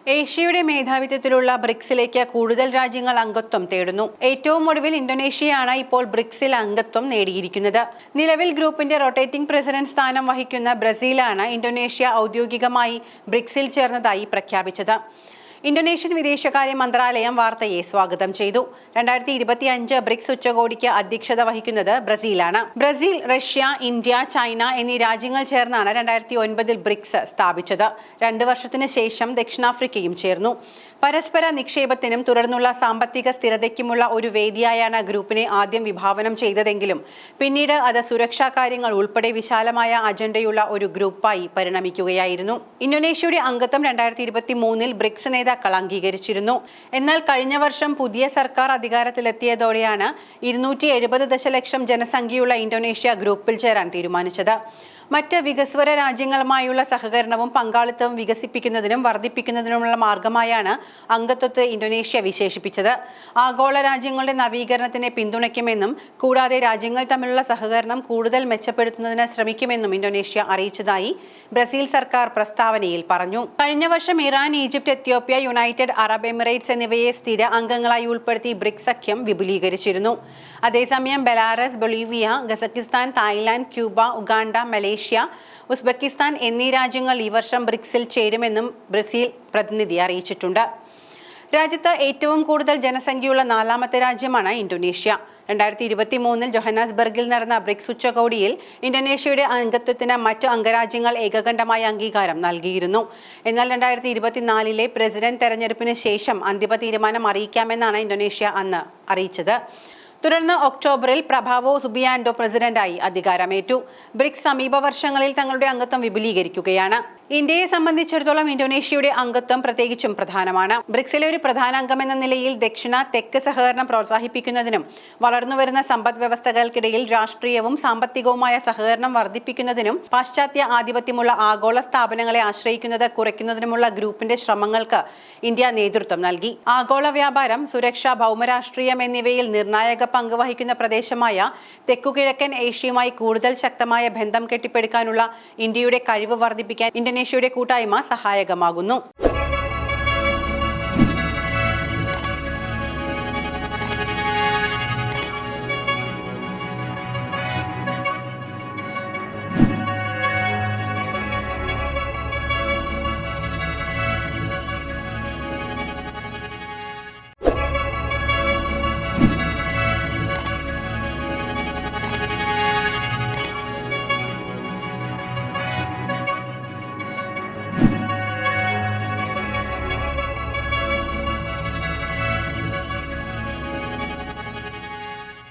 ഏഷ്യയുടെ മേധാവിത്വത്തിലുള്ള ബ്രിക്സിലേക്ക് കൂടുതൽ രാജ്യങ്ങൾ അംഗത്വം തേടുന്നു. ഏറ്റവും ഒടുവിൽ ഇന്തോനേഷ്യയാണ് ഇപ്പോൾ ബ്രിക്സിൽ അംഗത്വം നേടിയിരിക്കുന്നത്. നിലവിൽ ഗ്രൂപ്പിന്റെ റൊട്ടേറ്റിംഗ് പ്രസിഡന്റ് സ്ഥാനം വഹിക്കുന്ന ബ്രസീലാണ് ഇന്തോനേഷ്യ ഔദ്യോഗികമായി ബ്രിക്സിൽ ചേർന്നതായി പ്രഖ്യാപിച്ചത്. ഇന്തോനേഷ്യൻ വിദേശകാര്യ മന്ത്രാലയം വാർത്തയെ സ്വാഗതം ചെയ്തു. 2025 ബ്രിക്സ് ഉച്ചകോടിക്ക് അധ്യക്ഷത വഹിക്കുന്നത് ബ്രസീലാണ്. ബ്രസീൽ, റഷ്യ, ഇന്ത്യ, ചൈന എന്നീ രാജ്യങ്ങൾ ചേർന്നാണ് 2009 ബ്രിക്സ് സ്ഥാപിച്ചത്. 2 വർഷത്തിന് ശേഷം ദക്ഷിണാഫ്രിക്കയും ചേർന്നു. പരസ്പര നിക്ഷേപത്തിനും തുടർന്നുള്ള സാമ്പത്തിക സ്ഥിരതയ്ക്കുമുള്ള ഒരു വേദിയായാണ് ഗ്രൂപ്പിനെ ആദ്യം വിഭാവനം ചെയ്തതെങ്കിലും പിന്നീട് അത് സുരക്ഷാ കാര്യങ്ങൾ ഉൾപ്പെടെ വിശാലമായ അജണ്ടയുള്ള ഒരു ഗ്രൂപ്പായി പരിണമിക്കുകയായിരുന്നു. ഇന്തോനേഷ്യയുടെ അംഗത്വം 2023 ബ്രിക്സ് നേതാക്കൾ അംഗീകരിച്ചിരുന്നു. എന്നാൽ കഴിഞ്ഞ വർഷം പുതിയ സർക്കാർ അധികാരത്തിലെത്തിയതോടെയാണ് 270 ദശലക്ഷം ജനസംഖ്യയുള്ള ഇന്തോനേഷ്യ ഗ്രൂപ്പിൽ ചേരാൻ തീരുമാനിച്ചത്. മറ്റ് വികസ്വര രാജ്യങ്ങളുമായുള്ള സഹകരണവും പങ്കാളിത്തവും വികസിപ്പിക്കുന്നതിനും വർദ്ധിപ്പിക്കുന്നതിനുമുള്ള മാർഗമായാണ് അംഗത്വത്തെ ഇന്തോനേഷ്യ വിശേഷിപ്പിച്ചത്. ആഗോള രാജ്യങ്ങളുടെ നവീകരണത്തിനെ പിന്തുണയ്ക്കുമെന്നും കൂടാതെ രാജ്യങ്ങൾ തമ്മിലുള്ള സഹകരണം കൂടുതൽ മെച്ചപ്പെടുത്തുന്നതിന് ശ്രമിക്കുമെന്നും ഇന്തോനേഷ്യ അറിയിച്ചതായി ബ്രസീൽ സർക്കാർ പ്രസ്താവനയിൽ പറഞ്ഞു. കഴിഞ്ഞ വർഷം Iran, Egypt, Ethiopia, United Arab Emirates എന്നിവയെ സ്ഥിര അംഗങ്ങളായി ഉൾപ്പെടുത്തി ബ്രിക്സ് സഖ്യം വിപുലീകരിച്ചിരുന്നു. അതേസമയം Belarus, Bolivia, Kazakhstan, Thailand, Cuba, Uganda, Malaysia, Uzbekistan എന്നീ രാജ്യങ്ങൾ ഈ വർഷം ബ്രിക്സിൽ ചേരുമെന്നും ബ്രസീൽ പ്രതിനിധി അറിയിച്ചിട്ടുണ്ട്. രാജ്യത്ത് ഏറ്റവും കൂടുതൽ ജനസംഖ്യയുള്ള 4ാമത്തെ രാജ്യമാണ് ഇന്തോനേഷ്യ. 2023 ജോഹന്നാസ്ബർഗിൽ നടന്ന ബ്രിക്സ് ഉച്ചകോടിയിൽ ഇന്തോനേഷ്യയുടെ അംഗത്വത്തിന് മറ്റു അംഗരാജ്യങ്ങൾ ഏകകണ്ഠമായ അംഗീകാരം നൽകിയിരുന്നു. എന്നാൽ 2024 പ്രസിഡന്റ് തെരഞ്ഞെടുപ്പിന് ശേഷം അന്തിമ തീരുമാനം അറിയിക്കാമെന്നാണ് ഇന്തോനേഷ്യ അന്ന് അറിയിച്ചത്. തുടർന്ന് ഒക്ടോബറിൽ പ്രഭാവോ സുബിയാൻഡോ പ്രസിഡന്റായി അധികാരമേറ്റു. ബ്രിക്സ് സമീപ വർഷങ്ങളിൽ തങ്ങളുടെ അംഗത്വം വിപുലീകരിക്കുകയാണ്. ഇന്ത്യയെ സംബന്ധിച്ചിടത്തോളം ഇന്തോനേഷ്യയുടെ അംഗത്വം പ്രത്യേകിച്ചും പ്രധാനമാണ്. ബ്രിക്സിലെ ഒരു പ്രധാന അംഗമെന്ന നിലയിൽ ദക്ഷിണ തെക്ക് സഹകരണം പ്രോത്സാഹിപ്പിക്കുന്നതിനും വളർന്നുവരുന്ന സമ്പദ് വ്യവസ്ഥകൾക്കിടയിൽ രാഷ്ട്രീയവും സാമ്പത്തികവുമായ സഹകരണം വർദ്ധിപ്പിക്കുന്നതിനും പാശ്ചാത്യ ആധിപത്യമുള്ള ആഗോള സ്ഥാപനങ്ങളെ ആശ്രയിക്കുന്നത് കുറയ്ക്കുന്നതിനുമുള്ള ഗ്രൂപ്പിന്റെ ശ്രമങ്ങൾക്ക് ഇന്ത്യ നേതൃത്വം നൽകി. ആഗോള വ്യാപാരം, സുരക്ഷ, ഭൗമരാഷ്ട്രീയം എന്നിവയിൽ നിർണായക പങ്ക് വഹിക്കുന്ന പ്രദേശമായ തെക്കുകിഴക്കൻ ഏഷ്യയുമായി കൂടുതൽ ശക്തമായ ബന്ധം കെട്ടിപ്പടുക്കാനുള്ള ഇന്ത്യയുടെ കഴിവ് വർദ്ധിപ്പിക്കാൻ ഇന്തോനേഷ്യയുടെ കൂട്ടായ്മ സഹായകമാകുന്നു.